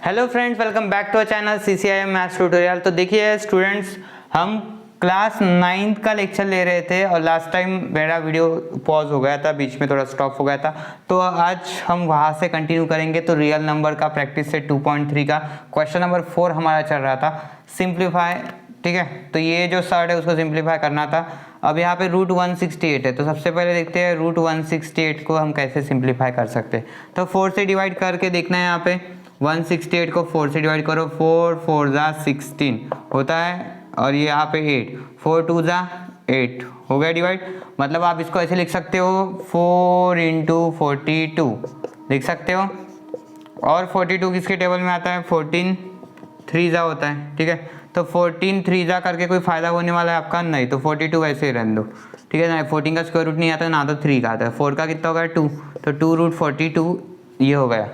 Hello friends, welcome back to our channel CCIM maths tutorial. तो देखिए students, हम class 9th का lecture ले रहे थे और लास्ट टाइम मेरा वीडियो पॉज हो गया था, बीच में थोड़ा स्टॉप हो गया था। तो आज हम वहाँ से कंटिन्यू करेंगे। तो रियल नंबर का प्रैक्टिस से 2.3 का क्वेश्चन नंबर 4 हमारा चल रहा था, सिंप्लीफाई। ठीक है, तो ये जो शर्ट है उसको सिंप्लीफाई करना था। अब यहाँ पे रूट 168 है, तो सबसे पहले देखते हैं रूट 168 को हम कैसे सिंप्लीफाई कर सकते हैं। तो 4 से डिवाइड करके देखना है। यहाँ पे 168 को 4 से डिवाइड करो, 4 4 जा 16 होता है, और ये यहाँ पे 8 4 2 जा 8 हो गया डिवाइड। मतलब आप इसको ऐसे लिख सकते हो 4 इंटू 42 लिख सकते हो। और 42 किसके टेबल में आता है? 14 3 जा होता है। ठीक है, तो 14 3 जा करके कोई फायदा होने वाला है आपका? नहीं। तो 42 वैसे ही रहने दो। ठीक है ना, 14 का स्क्वायर रूट नहीं आता ना, तो 3 का आता है। 4 का कितना होगा? 2, तो 2 रूट 42 ये हो गया।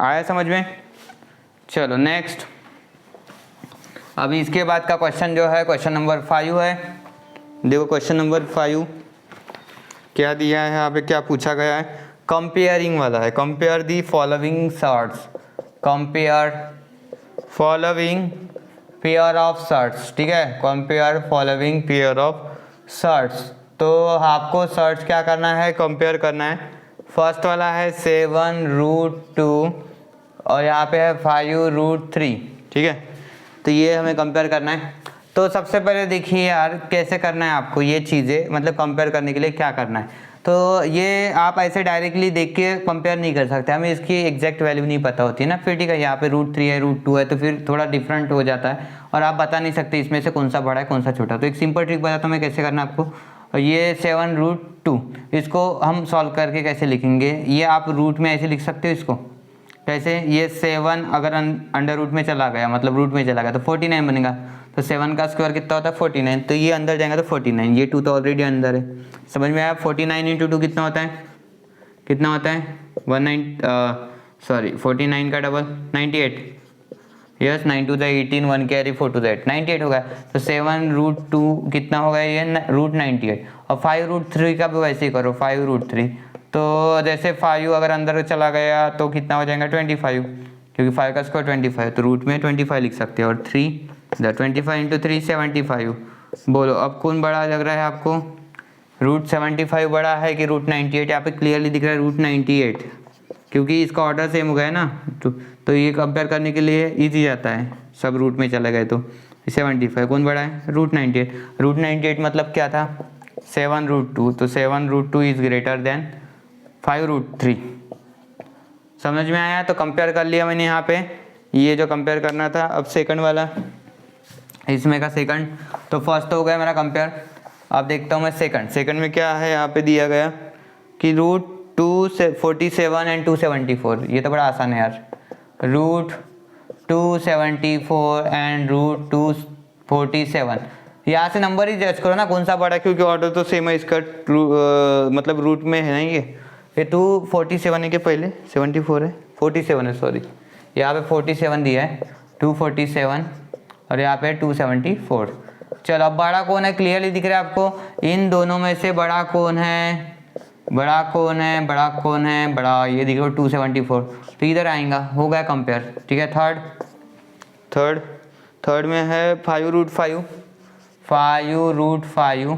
आया समझ में? चलो नेक्स्ट। अभी इसके बाद का क्वेश्चन जो है क्वेश्चन नंबर 5 है। देखो क्वेश्चन नंबर 5 क्या दिया है यहाँ पे, क्या पूछा गया है? कंपेयरिंग वाला है। Compare the following shirts, compare following pair of shirts. ठीक है, compare following pair of shirts. तो आपको शर्ट्स क्या करना है? कंपेयर करना है। फर्स्ट वाला है 7 रूट 2 और यहाँ पे है 5 रूट 3। ठीक है, तो ये हमें कंपेयर करना है। तो सबसे पहले देखिए यार कैसे करना है आपको ये चीज़ें, मतलब कंपेयर करने के लिए क्या करना है। तो ये आप ऐसे डायरेक्टली देख के कंपेयर नहीं कर सकते, हमें इसकी एग्जैक्ट वैल्यू नहीं पता होती है ना। फिर ठीक है, यहाँ पे रूट 3 है, रूट 2 है, तो फिर थोड़ा डिफरेंट हो जाता है और आप बता नहीं सकते इसमें से कौन सा बड़ा है कौन सा छोटा। तो एक सिंपल ट्रिक बताता हूँ मैं कैसे करना है आपको। ये 7 रूट 2 इसको हम सॉल्व करके कैसे लिखेंगे, ये आप रूट में ऐसे लिख सकते हो इसको। कैसे? ये 7 अगर अंडर रूट में चला गया, मतलब रूट में चला गया, तो 49 बनेगा। तो 7 का स्क्वायर कितना होता है? 49। तो ये अंदर जाएगा तो 49, ये 2 तो ऑलरेडी अंदर है। समझ में आया? 49 इंटू 2 कितना होता है? कितना होता है? 49 का डबल 98। यस, 9 2 18, 1 कैरी 4 2 8, 98 होगा। तो 7 रूट 2 कितना होगा? ये रूट 98। और 5 रूट 3 का भी वैसे ही करो, 5 रूट 3। तो जैसे 5 अगर अंदर चला गया तो कितना हो जाएगा? 25, क्योंकि 5 का स्क्वायर 25, तो रूट में 25 लिख सकते हैं। और 3 25 इंटू 3 75। बोलो अब कौन बड़ा लग रहा है आपको? रूट 75 बड़ा है कि रूट 98? यहाँ पे क्लियरली दिख रहा है रूट 98, क्योंकि इसका ऑर्डर सेम हो गया है ना। तो ये कंपेयर करने के लिए ईजी जाता है, सब रूट में चले गए तो। 75 कौन बड़ा है? रूट 98। रूट 98 मतलब क्या था? 7 रूट 2। तो 7 root 2 is greater than 5 root 3। समझ में आया? तो कंपेयर कर लिया मैंने यहाँ पे, ये जो कंपेयर करना था। अब सेकंड वाला, इसमें का सेकंड। तो फर्स्ट तो हो गया मेरा कंपेयर। अब देखता हूँ मैं सेकंड में क्या है। यहाँ पे दिया गया कि रूट 247 एंड 274। ये तो बड़ा आसान है यार। रूट 274 एंड रूट 247, यहाँ से नंबर ही जज करो ना कौन सा बड़ा है, क्योंकि ऑर्डर तो सेम है इसका। मतलब रूट में है ना ये 247 है कि पहले 74 है? 47 है, सॉरी। यहाँ पे 47 दिया है, 247 और यहाँ पे 274। चलो अब बड़ा कौन है? क्लियरली दिख रहा है आपको। इन दोनों में से बड़ा कौन है? बड़ा कौन है? बड़ा कौन है? बड़ा ये दिख रहा है 274, तो इधर आएगा, हो गया कंपेयर। ठीक है, थर्ड में है 5 रूट 5, 5 रूट 5,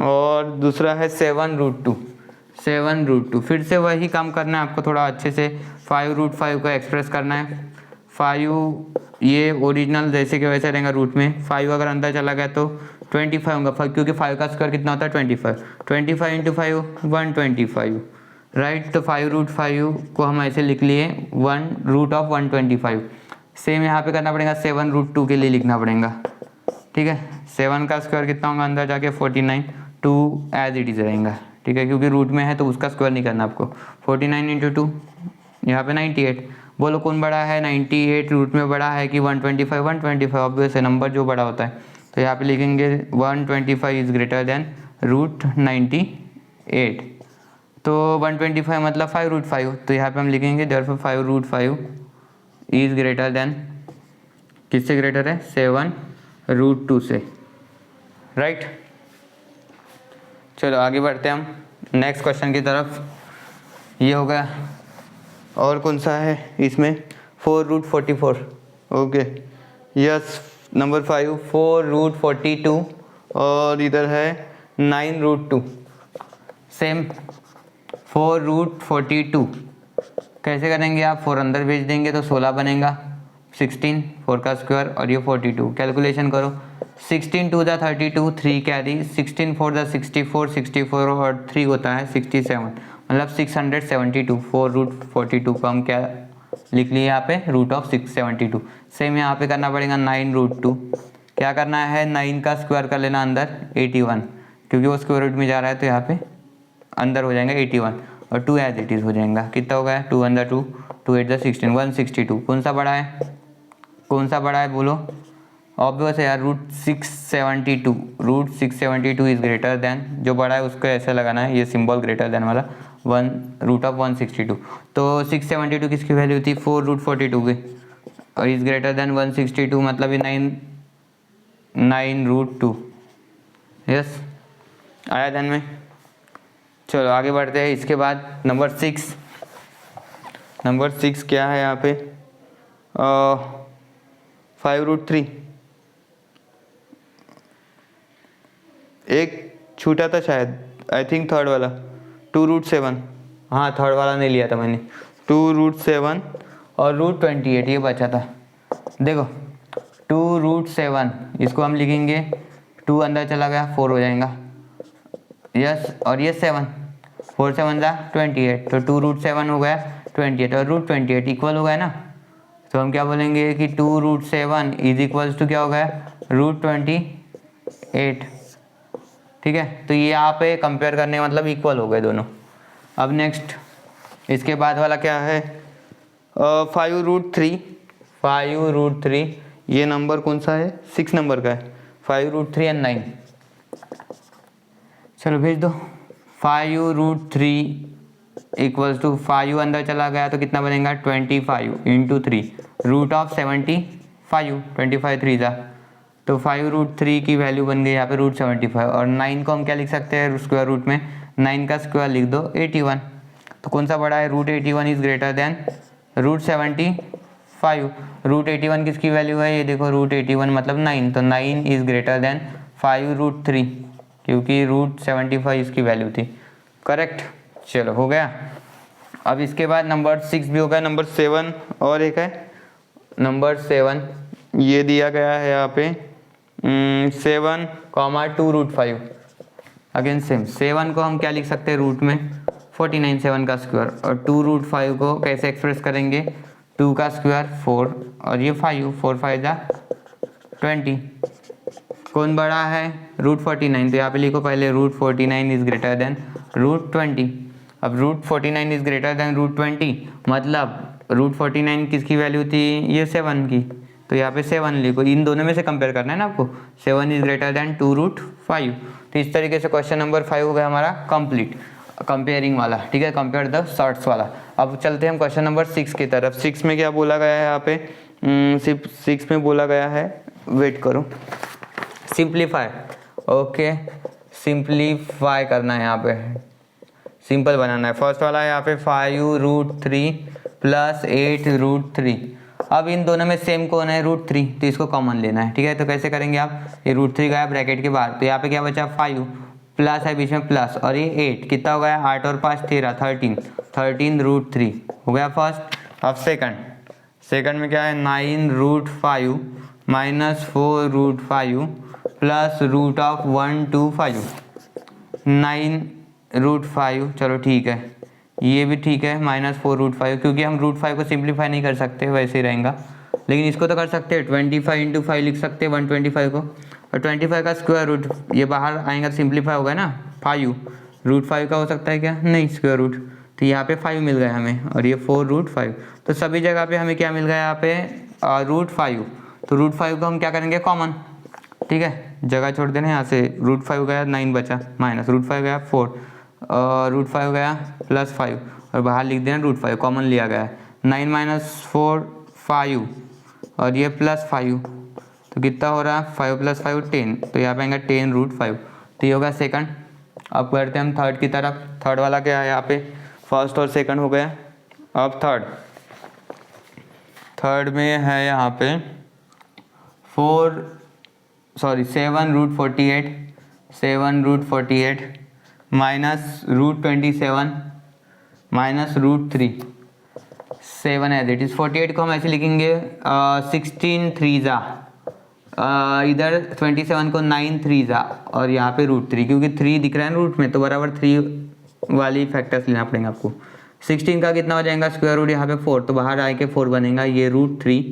और दूसरा है 7 रूट 2, 7 रूट 2। फिर से वही काम करना है आपको, थोड़ा अच्छे से 5 रूट 5 को एक्सप्रेस करना है। 5 ये ओरिजिनल जैसे कि वैसे रहेगा रूट में। 5 अगर अंदर चला गया तो 25 होगा, क्योंकि 5 का स्क्वायर कितना होता है? 25 इंटू 5 125, राइट। तो 5 रूट 5 को हम ऐसे लिख लिए 1 रूट ऑफ 125। सेम यहाँ पे करना पड़ेगा, 7 रूट 2 के लिए लिखना पड़ेगा। ठीक है, 7 का स्क्वायर कितना होगा अंदर जाके? 49, 2 एज इट इज रहेगा। ठीक है, क्योंकि रूट में है तो उसका स्क्वायर नहीं करना आपको। 49 इंटू 2 यहाँ पे 98। बोलो कौन बड़ा है? 98 रूट में बड़ा है कि 125? 125 ऑब्वियस है, नंबर जो बड़ा होता है। तो यहाँ पे लिखेंगे 125 इज ग्रेटर देन रूट 98। तो 125 मतलब 5 रूट 5, तो यहाँ पे हम लिखेंगे therefore 5 root 5 is greater than, किससे ग्रेटर है? 7 रूट 2 से, राइट। चलो आगे बढ़ते हैं हम नेक्स्ट क्वेश्चन की तरफ। ये हो गया। और कौन सा है इसमें? 4√44। Okay yes. नंबर 5 4√42 और इधर है 9√2। सेम 4√42 कैसे करेंगे आप? 4 अंदर भेज देंगे तो 16 बनेगा, 16 4 का स्क्वायर और ये 42। कैलकुलेशन करो, 16 2 दा 32, 3 कैरी, 16 4 दा 64, 64 और 3 होता है 67, मतलब 672। 4√42 को हम क्या लिख लिए यहाँ पे? Root of 672। सेम यहाँ पे करना पड़ेगा 9√2। क्या करना है? 9 का स्क्वायर कर लेना अंदर 81, क्योंकि वो स्क्वायर रूट में जा रहा है तो यहाँ पे अंदर हो जाएगा 81 और 2 एज इट इज़ हो जाएगा। कितना हो गया? 2 अंदर 2, 2 8 16, 162। कौन सा बड़ा है? कौन सा बड़ा है बोलो? ऑब्वियस है यार, √672। √672 इज ग्रेटर देन, जो बड़ा है उसको ऐसे लगाना है, ये सिंबल ग्रेटर देन वाला, √162। तो 672 किसकी वैल्यू थी? 4√42 की, और इज ग्रेटर देन 162 मतलब ये 9√2। यस, आया ध्यान में? चलो आगे बढ़ते हैं। इसके बाद नंबर 6। नंबर 6 क्या है यहाँ पे? 5√3। एक छूटा था शायद, आई थिंक थर्ड वाला, 2√7। हाँ थर्ड वाला नहीं लिया था मैंने। 2√7 और √28 ये बचा था। देखो 2√7 इसको हम लिखेंगे, 2 अंदर चला गया 4 हो जाएगा। यस, और ये 7, 4 7 जा 28, तो 2√7 हो गया 28 और √28 इक्वल हो गया ना। तो हम क्या बोलेंगे कि 2√7 इज इक्वल्स टू क्या हो गया? √28। ठीक है, तो ये यहाँ पे कंपेयर करने मतलब इक्वल हो गए दोनों। अब नेक्स्ट इसके बाद वाला क्या है? 5√3। 5√3 ये नंबर कौन सा है? 6 नंबर का है। 5√3 एंड 9। चलो भेज दो। 5√3 इक्वल्स टू 5 अंदर चला गया तो कितना बनेगा? 25 इंटू 3 रूट ऑफ 75, 25 3 जा, तो 5√3 की वैल्यू बन गई यहाँ पे √75। और 9 को हम क्या लिख सकते हैं स्क्वायर रूट में? 9 का स्क्वायर लिख दो 81। तो कौन सा बड़ा है? √81 इज ग्रेटर देन √75। √81 किसकी वैल्यू है? ये देखो √81 मतलब 9, तो 9 इज ग्रेटर देन 5√3, क्योंकि √75 इसकी वैल्यू थी। करेक्ट, चलो हो गया। अब इसके बाद नंबर 6 भी हो गया। नंबर 7 और एक है, नंबर 7 ये दिया गया है यहाँ पे 7, 2√5। अगेन सेम, 7 को हम क्या लिख सकते हैं रूट में? 49 7 का स्क्वायर, और 2√5 को कैसे एक्सप्रेस करेंगे? 2 का स्क्वायर 4 और ये 5, 4 5 जा 20। कौन बड़ा है? √49, तो यहाँ पे लिखो पहले √49 इज ग्रेटर देन √20। अब √49 इज ग्रेटर देन √20 मतलब √49 किसकी वैल्यू थी? ये 7 की, तो यहाँ पे 7 लिखो। इन दोनों में से कंपेयर करना है ना आपको। 7 इज ग्रेटर देन 2√5। तो इस तरीके से क्वेश्चन नंबर 5 हो गया हमारा कंप्लीट, कंपेयरिंग वाला। ठीक है, कंपेयर द शॉर्ट्स वाला। अब चलते हैं हम क्वेश्चन नंबर 6 की तरफ। 6 में क्या बोला गया है यहाँ पे? सिर्फ 6 में बोला गया है, वेट करो, सिंप्लीफाई। ओके, सिंप्लीफाई करना है यहाँ पे, सिंपल बनाना है। फर्स्ट वाला है यहाँ पे 5√3 प्लस 8√3। अब इन दोनों में सेम कौन है? √3, तो इसको कॉमन लेना है। ठीक है, तो कैसे करेंगे आप? ये √3 गया ब्रैकेट के बाहर, तो यहाँ पे क्या बचा? 5 प्लस है बीच में प्लस, और ये 8 कितना हो गया? 8 और 5 13, 13 हो गया फर्स्ट। अब सेकंड में क्या है? 9√5 माइनस 4√5 प्लस रूट ऑफ 125, 9√5। चलो ठीक है, ये भी ठीक है, माइनस 4√5, क्योंकि हम √5 को सिंप्लीफाई नहीं कर सकते, वैसे ही रहेगा। लेकिन इसको तो कर सकते हैं, 25 इंटू 5 लिख सकते हैं 125 को, और 25 का स्क्वायर रूट ये बाहर आएगा, सिंप्लीफाई होगा ना। 5 √5 का हो सकता है क्या? नहीं, स्क्वायर रूट, तो यहाँ पे 5 मिल गया हमें, और ये 4√5। तो सभी जगह पे हमें क्या मिल गया यहाँ पे? √5। तो √5 को हम क्या करेंगे? कॉमन। ठीक है, जगह छोड़ देना यहाँ से। √5 गया 9 बचा, माइनस √5 गया 4, √5 गया प्लस 5, और बाहर लिख देना √5, कॉमन लिया गया है। 9 माइनस 4 5, और ये प्लस 5, तो कितना हो रहा है? 5 प्लस 5 10, तो यहाँ पे आएगा 10√5। तो ये होगा सेकंड। अब करते हैं हम थर्ड की तरफ। थर्ड वाला क्या है यहाँ पे? फर्स्ट और सेकंड हो गया, अब थर्ड में है यहाँ पे 7√48 minus √27 minus √3 7 as it is. 48 को हम ऐसे लिखेंगे 16 3 इधर 27 को 9 3 और यहाँ पे √3, क्योंकि 3 दिख रहा है रूट में तो बराबर 3 वाली फैक्टर्स लेना पड़ेगा आपको। 16 का कितना हो जाएगा स्क्वायर रूट यहाँ पे 4, तो बाहर आके 4 बनेगा, ये √3,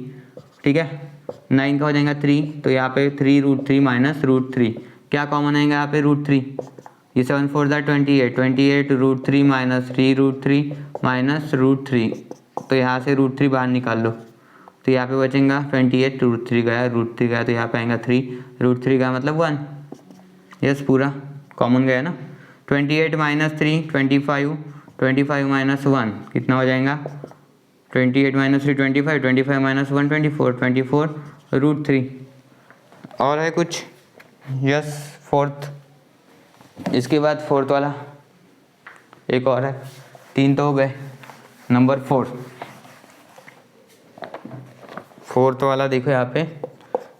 ठीक है। 9 का हो जाएगा 3, तो यहाँ पे 3 √3 माइनस √3, क्या कॉमन आएगा यहाँ पे √3, ये 7 4 28 √3 माइनस 3 √3 माइनस √3, तो यहाँ से √3 बाहर निकाल लो, तो यहाँ पे बचेगा 28, √3 गया तो यहाँ पे आएगा 3, √3 गया मतलब 1, यस पूरा कॉमन गया ना। 28 माइनस 3 25 माइनस 1 कितना हो जाएगा, 28 माइनस 3 25 माइनस 1 24 √3। और है कुछ, यस फोर्थ, इसके बाद फोर्थ वाला एक और है, 3 तो हो गए, नंबर 4 फोर्थ वाला देखो यहाँ पे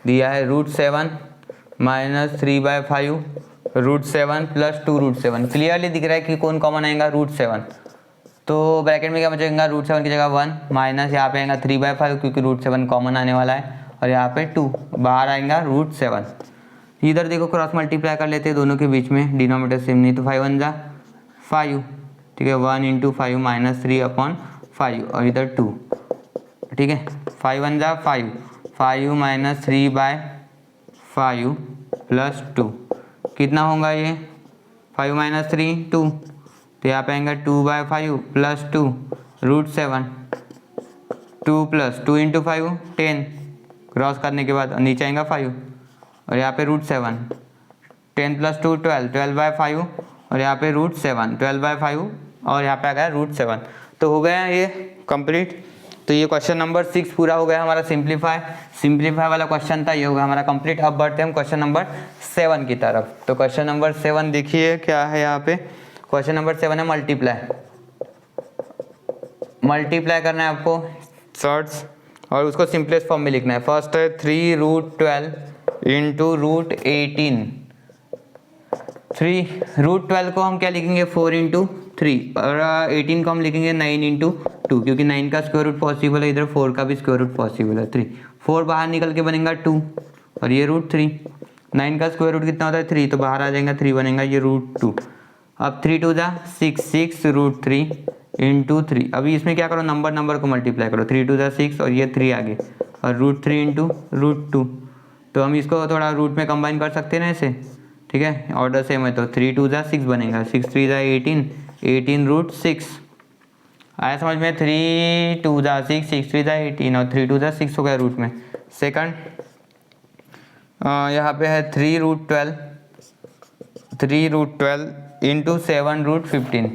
दिया है √7 माइनस 3/5 √7 प्लस 2 √7। क्लियरली दिख रहा है कि कौन कॉमन आएगा √7, तो ब्रैकेट में क्या बचेगा √7 की जगह 1 माइनस यहाँ पे आएगा 3/5 क्योंकि √7 कॉमन आने वाला है, और यहाँ पे 2 बाहर आएगा √7। इधर देखो क्रॉस मल्टीप्लाई कर लेते हैं दोनों के बीच में, डिनोमिनेटर सेम नहीं तो 5 1 जा 5, ठीक है, 1 × 5 माइनस 3/5 और इधर 2, ठीक है, 5 1 जा 5 माइनस 3/5 प्लस 2 कितना होगा ये 5 माइनस 3 2, तो यहाँ पे आएगा 2/5 प्लस 2 √7, 2 प्लस 2 × 5 10, क्रॉस करने के बाद नीचे आएगा 5 और यहाँ पे √7, 10 प्लस 2 12/5 और यहाँ पे √7 12/5 और यहाँ पे आ गया √7। तो हो गया ये कंप्लीट। तो ये क्वेश्चन नंबर 6 पूरा हो गया हमारा सिंप्लीफाई वाला क्वेश्चन था, ये होगा हमारा कंप्लीट। अब बढ़ते हैं हम क्वेश्चन नंबर 7 की तरफ। तो क्वेश्चन नंबर 7 देखिए क्या है यहाँ पे, क्वेश्चन नंबर 7 है मल्टीप्लाई करना है आपको शॉर्ट्स और उसको सिंपलेस्ट फॉर्म में लिखना है। फर्स्ट है 3√12 इंटू √18, 3√12 को हम क्या लिखेंगे 4 × 3 और 18 को हम लिखेंगे 9 × 2, क्योंकि 9 का स्क्वायर रूट पॉसिबल है, इधर 4 का भी स्क्वायर रूट पॉसिबल है। 4 बाहर निकल के बनेगा 2 और ये √3, 9 का स्क्वायर रूट कितना होता है 3, तो बाहर आ जाएगा 3 बनेगा ये √2। अब 3 2 जा 6 √3 इंटू 3, अभी इसमें क्या करो नंबर को मल्टीप्लाई करो, 3 2 जा 6 और ये 3 आगे और √3 × √2, तो हम इसको थोड़ा रूट में कंबाइन कर सकते हैं ना ऐसे, ठीक है, ऑर्डर सेम है तो 3 2 जा 6 बनेगा, 6 3 जा 18 √6 आया समझ में। 3 2 जा 6 6 3 जा 18 और 3 2 जा 6 हो गया रूट में। सेकंड यहाँ पे है 3√12 into 7√15,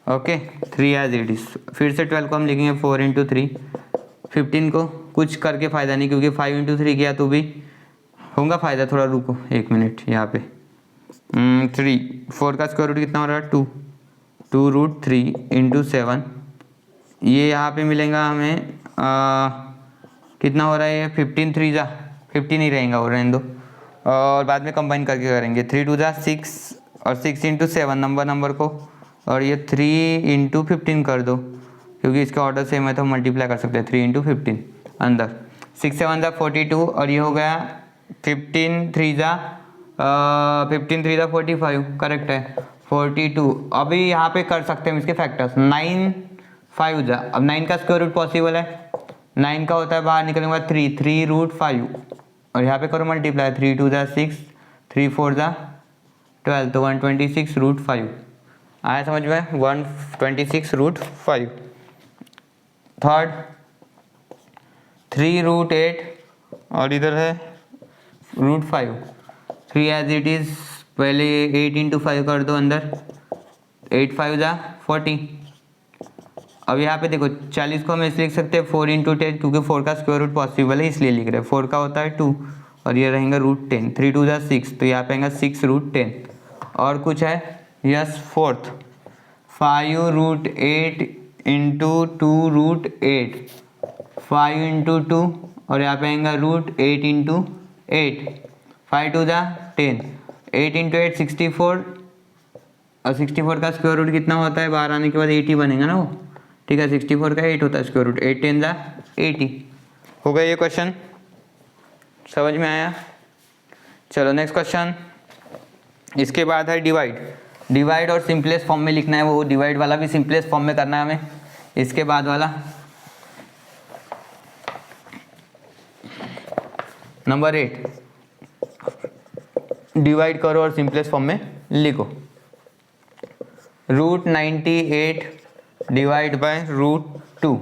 okay 3 as it is. फिर से 12 को हम लिखेंगे 4 × 3, 15 को कुछ करके फ़ायदा नहीं क्योंकि 5 × 3 किया तो भी होगा फ़ायदा, थोड़ा रुको 1 मिनट यहाँ पे। 4 का स्क्वायर रूट कितना हो रहा है 2 √3 इंटू 7, ये यहाँ पे मिलेगा हमें कितना हो रहा है ये 15 3 जा 15 ही रहेगा वो रहने दो, और बाद में कंबाइन करके करेंगे। 3 2 जा 6 और 6 × 7 नंबर को, और ये 3 × 15 कर दो क्योंकि इसका ऑर्डर सेम है तो मल्टीप्लाई कर सकते हैं 3 × 15 अंदर। 6 7 जा 42 और ये हो गया 15 3 जा 45 करेक्ट है 42। अभी यहाँ पे कर सकते हैं इसके फैक्टर्स, 9 5 जा, अब 9 का स्क्वायर रूट पॉसिबल है, 9 का होता है बाहर निकलने के बाद 3 √5 और यहाँ पे करो मल्टीप्लाई, 3 2 जा 6 3 4 जा 12 तो 126 √5 आया समझ में, 126 √5। थर्ड 3√8 और इधर है √5, 3 एज इट इज, पहले 8 × 5 कर दो अंदर, 8 5 जा 40। अब यहाँ पे देखो 40 को हम ऐसे लिख सकते हैं 4 × 10 क्योंकि 4 का स्क्वायर रूट पॉसिबल है इसलिए लिख रहे हैं, 4 का होता है 2 और ये रहेगा √10, 3 2 जा 6 तो यहाँ पे आएगा 6 √10। और कुछ है यस फोर्थ 5 √8 इंटू 2 √8, 5 इंटू 2 और यहाँ पे आएगा रूट 8 इंटू 8, 5 टू ज़ा 10, 8 इंटू 8 64, और 64 का स्क्वायर रूट कितना होता है, 12 आने के बाद 80 बनेगा ना वो, ठीक है। 64 का 8 होता है स्क्वायर रूट, 8 10 ज़ा 80। हो गया ये क्वेश्चन, समझ में आया। चलो नेक्स्ट क्वेश्चन, इसके बाद है डिवाइड। डिवाइड और सिंपलेस्ट फॉर्म में लिखना है, वो डिवाइड वाला भी सिंपलेस्ट फॉर्म में करना है हमें। इसके बाद वाला नंबर 8, डिवाइड करो और सिंपलेस्ट फॉर्म में लिखो। रूट 98 डिवाइड बाय रूट 2,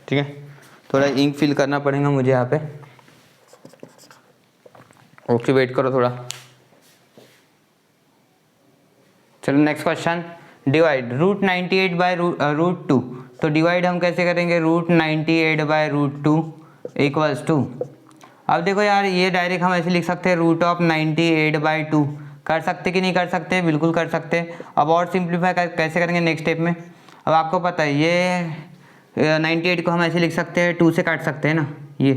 ठीक है। थोड़ा इंक फिल करना पड़ेगा मुझे यहाँ पे, ओके वेट करो थोड़ा। चलो next question, divide root 98 by root 2। तो डिवाइड हम कैसे करेंगे, root 98 by root 2 equals to, अब देखो यार ये डायरेक्ट हम ऐसे लिख सकते हैं रूट ऑफ 98 बाई 2, कर सकते कि नहीं कर सकते, बिल्कुल कर सकते। अब और सिंप्लीफाई कैसे करेंगे नेक्स्ट स्टेप में। अब आपको पता है ये 98 को हम ऐसे लिख सकते हैं, 2 से काट सकते हैं ना, ये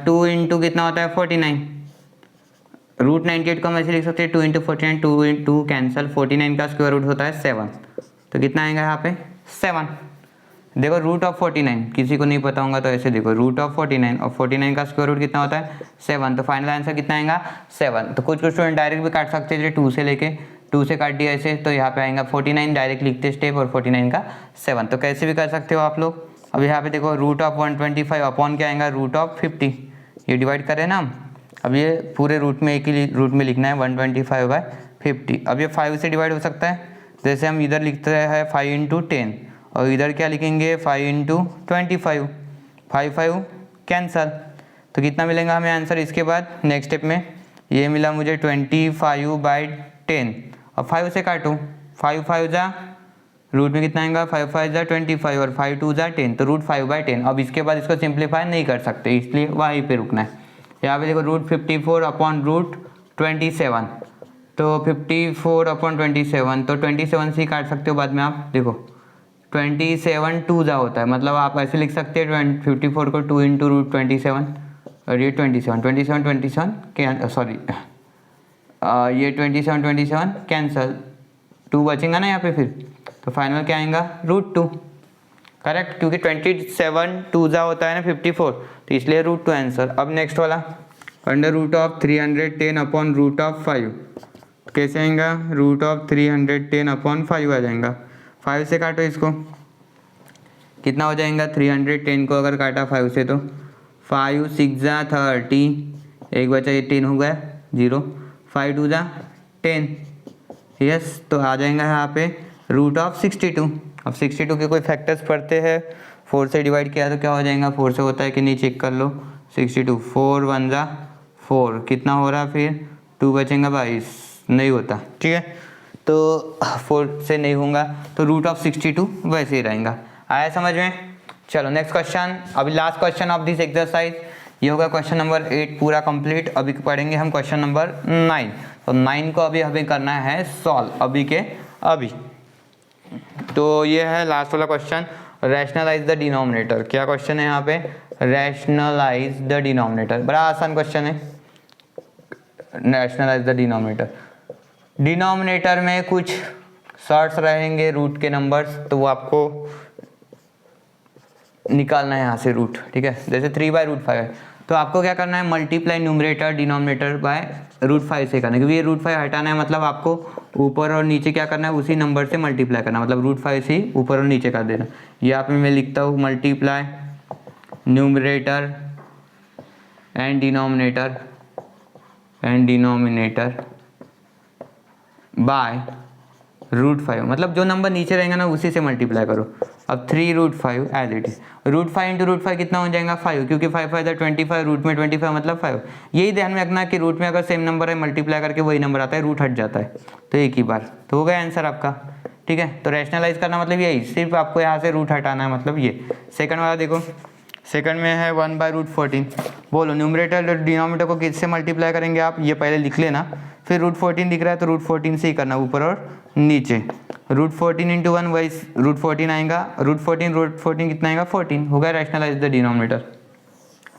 2 इंटू कितना होता है 49, रूट 98 को हम ऐसे लिख सकते हैं 2 इंटू 49, 2 इंटू कैंसल, 49 का स्क्वायर रूट होता है 7, तो कितना आएगा यहाँ पे 7। देखो रूट ऑफ 49 किसी को नहीं पता होगा तो ऐसे देखो, रूट ऑफ 49 और 49 का स्क्वायर रूट कितना होता है 7, तो फाइनल आंसर कितना आएगा 7। तो कुछ स्टूडेंट डायरेक्ट भी काट सकते थे, 2 से लेके 2 से काट दिया ऐसे, तो यहाँ पे आएगा 49, डायरेक्ट लिखते स्टेप, और 49 का 7, तो कैसे भी कर सकते हो आप लोग। अब यहाँ पे देखो रूट ऑफ 125 अपॉन क्या आएगा रूट ऑफ 50, ये डिवाइड करें ना हम। अब ये पूरे रूट में एक ही रूट में लिखना है 125 बाय 50। अब ये 5 से डिवाइड हो सकता है, जैसे हम इधर लिखते हैं 5 इंटू 10, और इधर क्या लिखेंगे 5 इंटू 25, 5 कैंसल, तो कितना मिलेगा हमें आंसर। इसके बाद नेक्स्ट स्टेप में ये मिला मुझे 25 बाई 10, और 5 से काटो, 5 5 जा रूट में कितना आएगा 5 5 जा 25 और 5 2 जा 10, तो रूट 5 बाई 10। अब इसके बाद इसको सिंप्लीफाई नहीं कर सकते, इसलिए वहीं पे रुकना है। यहाँ पे देखो रूट 54 अपॉन रूट 27, तो 54 अपॉन 27, तो 27 से ही काट सकते हो बाद में आप। देखो 27 2 जा होता है, मतलब आप ऐसे लिख सकते हैं 54 को 2 इंटू रूट 27, और ये 27 क्या, सॉरी ये 27 कैंसल, 2 बचेगा ना यहाँ पे फिर, तो फाइनल क्या आएगा रूट 2, करेक्ट, क्योंकि 27 2 जा होता है ना 54, तो इसलिए रूट 2 आंसर। अब नेक्स्ट वाला, under root of 310 upon root of 5, कैसे आएगा रूट ऑफ 310 अपॉन 5 आ जाएगा। 5 से काटो इसको, कितना हो जाएगा 310 को अगर काटा 5 से, तो 5 6 जा 30, एक बचा 18 हो गया 0, 5 2 जा 10, यस, तो आ जाएगा यहाँ पे रूट ऑफ 62। अब 62 के कोई फैक्टर्स पढ़ते हैं, 4 से डिवाइड किया तो क्या हो जाएगा, 4 से होता है कि नहीं चेक कर लो। 62 4 1 जा 4, कितना हो रहा फिर 2 बचेगा 22, नहीं होता, ठीक है, तो 4 से नहीं होगा, तो रूट ऑफ 62 वैसे ही रहेगा। आया समझ में। चलो नेक्स्ट क्वेश्चन, अभी last question of this exercise, ये होगा क्वेश्चन नंबर 8 पूरा कंप्लीट। अभी पढ़ेंगे हम क्वेश्चन नंबर 9, तो 9 को अभी हमें करना है सॉल्व अभी के अभी। तो ये है लास्ट वाला क्वेश्चन, रैशनलाइज द डिनोमिनेटर। क्या क्वेश्चन है यहाँ पे, रैशनलाइज द डिनोमिनेटर, बड़ा आसान क्वेश्चन है। रैशनलाइज द डिनोमिनेटर, डिनोमिनेटर में कुछ शॉर्ट्स रहेंगे रूट के नंबर्स, तो वो आपको निकालना है यहाँ से रूट, ठीक है। जैसे 3 बाई रूट 5 है, तो आपको क्या करना है multiply numerator denominator by root 5 से करना है, क्योंकि ये रूट 5 हटाना है, मतलब आपको ऊपर और नीचे क्या करना है उसी नंबर से मल्टीप्लाई करना, मतलब रूट 5 से ही ऊपर और नीचे कर देना। यहाँ पे मैं लिखता हूँ multiply numerator and denominator by root 5, मतलब जो नंबर नीचे रहेगा ना उसी से मल्टीप्लाई करो। अब 3 root 5 as it is, root 5 into root 5 कितना हो जाएगा 5, क्योंकि 5 5 25, रूट में 25 मतलब 5। यही ध्यान में रखना कि रूट में अगर सेम नंबर है मल्टीप्लाई करके वही नंबर आता है, रूट हट जाता है, तो एक ही बार, तो हो गया आंसर आपका, ठीक है। तो रैशनलाइज करना मतलब यही, सिर्फ आपको यहाँ से रूट हटाना है, मतलब ये। सेकंड वाला देखो, सेकंड में है 1 बाई रूट 14। बोलो न्यूमरेटर डिनोमिनेटर को किससे मल्टीप्लाई करेंगे आप, ये पहले लिख लेना, फिर रूट 14 दिख रहा है तो रूट 14 से ही करना ऊपर और नीचे। रूट 14 इंटू 1 वही रूट 14 आएगा, रूट 14 कितना आएगा 14, हो गया रैशनलाइज द डिनोमिनेटर।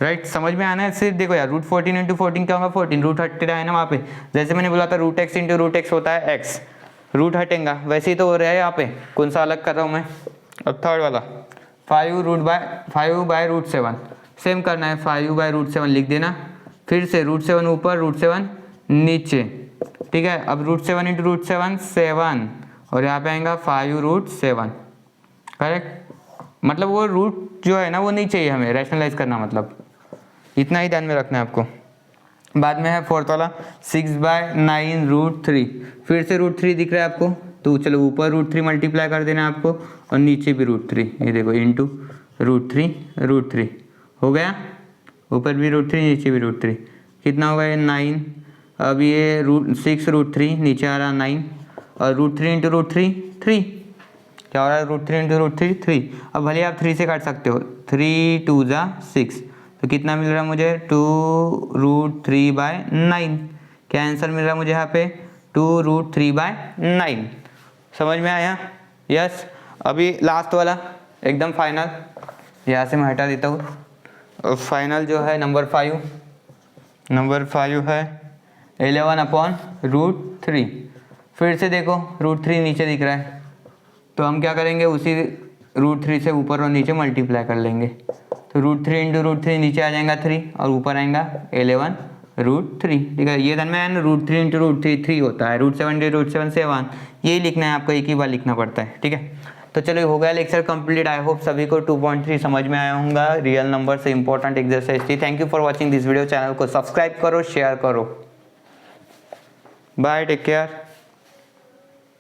राइट, समझ में आना है। सिर्फ देखो यार, रूट 14 इंटू 14 क्या होगा 14, रूट हट रहा है ना वहाँ पे, जैसे मैंने बोला था root x into root x होता है एक्स, रूट हटेगा वैसे ही तो हो रहा है यहाँ पे। कौन सा अलग कर रहा हूँ मैं? अब थर्ड वाला 5 बाय रूट 7 सेम करना है, 5 बाय रूट 7 लिख देना, फिर से रूट 7 ऊपर रूट 7 नीचे, ठीक है। अब रूट 7 इंटू रूट 7 7, और यहाँ पे आएगा 5 रूट 7, करेक्ट। मतलब वो रूट जो है ना वो नहीं चाहिए हमें रैशनलाइज करना, मतलब इतना ही ध्यान में रखना है आपको। बाद में है फोर्थ वाला 6 बाय 9 रूट 3, फिर से रूट 3 दिख रहा है आपको, तो चलो ऊपर रूट 3 मल्टीप्लाई कर देना है आपको, और नीचे भी रूट 3, ये देखो इंटू रूट 3 हो गया, ऊपर भी रूट 3 नीचे भी रूट 3, कितना होगा ये 9। अब ये रूट 6 रूट 3 नीचे आ रहा 9, और रूट 3 इंटू रूट 3 3, क्या हो रहा है रूट 3 इंटू रूट 3 3। अब भले आप 3 से काट सकते हो, 3 2 जा 6, तो कितना मिल रहा है मुझे 2 रूट 3 बाय 9। क्या आंसर मिल रहा है मुझे यहाँ पे 2 रूट 3 बाय 9। समझ में आया? यस। अभी लास्ट वाला एकदम फाइनल, यहाँ से मैं हटा देता हूँ। फाइनल जो है नंबर 5 है 11/√3। फिर से देखो रूट 3 नीचे दिख रहा है, तो हम क्या करेंगे उसी रूट 3 से ऊपर और नीचे मल्टीप्लाई कर लेंगे, तो रूट 3 इंटू रूट 3 नीचे आ जाएगा 3 और ऊपर आएगा 11√3, ठीक है। ये धन रूट 3 इंटू रूट 3 होता है, रूट 7 इंटू रूट 7 7, यही लिखना है आपको, एक ही बार लिखना पड़ता है, ठीक है। तो चलो हो गया लेक्चर कंप्लीट। आई होप सभी को 2.3 समझ में आया होगा, रियल नंबर से इंपॉर्टेंट एक्सरसाइज थी। Thank you for watching this video, channel को सब्सक्राइब करो, शेयर करो, बाय, टेक केयर।